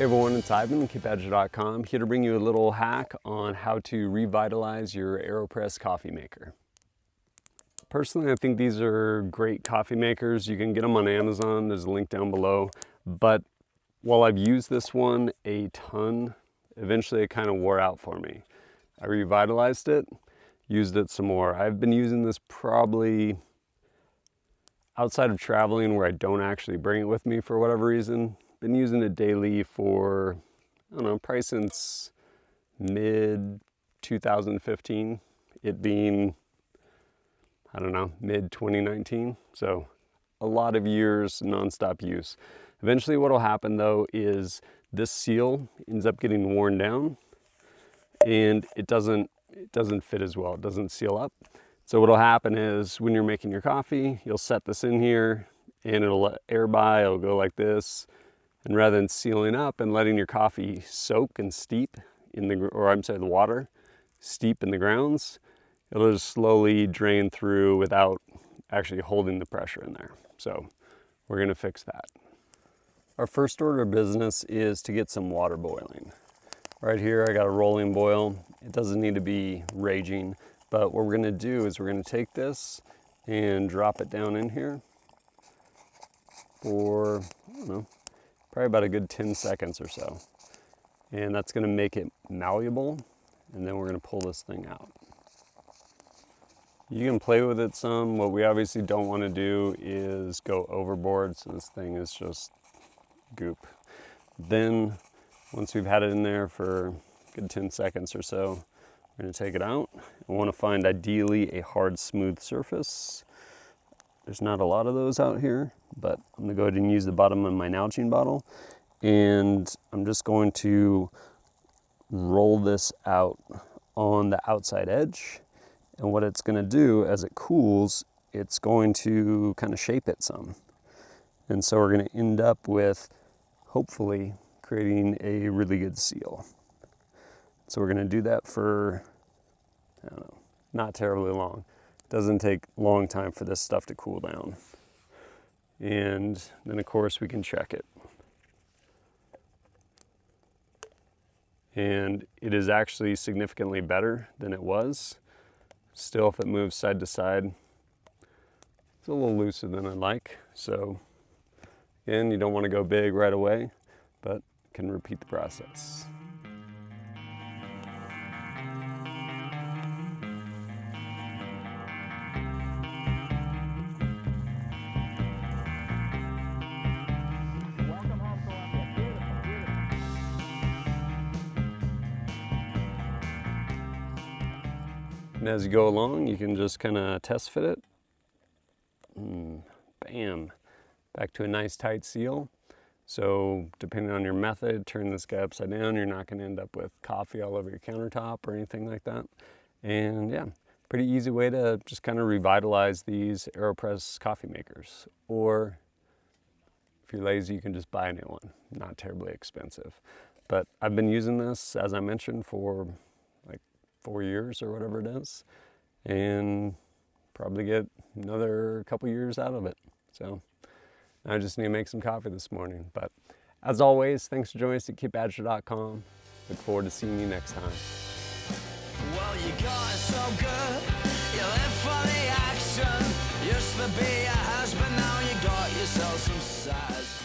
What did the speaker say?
Hey everyone, it's Ivan, keepbadger.com, here to bring you a little hack on how to revitalize your Aeropress coffee maker. Personally, I think these are great coffee makers. You can get them on Amazon, there's a link down below. But while I've used this one a ton, eventually it kind of wore out for me. I revitalized it, used it some more. I've been using this probably outside of traveling where I don't actually bring it with me for whatever reason. Been using it daily for, I don't know, probably since mid 2015, it being, I don't know, mid 2019. So a lot of years nonstop use. Eventually what'll happen though is this seal ends up getting worn down and it doesn't fit as well. It doesn't seal up. So what'll happen is when you're making your coffee, you'll set this in here and it'll let air by, it'll go like this. And rather than sealing up and letting your coffee soak and steep in the, the water steep in the grounds, it'll just slowly drain through without actually holding the pressure in there. So we're gonna fix that. Our first order of business is to get some water boiling. Right here, I got a rolling boil. It doesn't need to be raging, but what we're gonna do is we're gonna take this and drop it down in here for, I don't know, probably about a good 10 seconds or so. And that's gonna make it malleable, and then we're gonna pull this thing out. You can play with it some. What we obviously don't wanna do is go overboard, so this thing is just goop. Then, once we've had it in there for a good 10 seconds or so, we're gonna take it out. I wanna find ideally a hard, smooth surface. There's not a lot of those out here, but I'm gonna go ahead and use the bottom of my Nalgene bottle, and I'm just going to roll this out on the outside edge. And what it's gonna do as it cools, it's going to kind of shape it some. And so we're gonna end up with, hopefully, creating a really good seal. So we're gonna do that for, I don't know, not terribly long. Doesn't take a long time for this stuff to cool down. And then of course we can check it. And it is actually significantly better than it was. Still, if it moves side to side, it's a little looser than I like. So again, you don't want to go big right away, but can repeat the process. And as you go along, you can just kind of test fit it. Bam, back to a nice tight seal. So depending on your method, turn this guy upside down. You're not gonna end up with coffee all over your countertop or anything like that. And yeah, pretty easy way to just kind of revitalize these Aeropress coffee makers. Or if you're lazy, you can just buy a new one. Not terribly expensive. But I've been using this, as I mentioned, for like 4 years or whatever it is, and probably get another couple years out of it. So I just need to make some coffee this morning. But as always, thanks for joining us at keepbadger.com. Look forward to seeing you next time. Well, you got it so good, you live for the action. Used to be a husband, now you got yourself some size.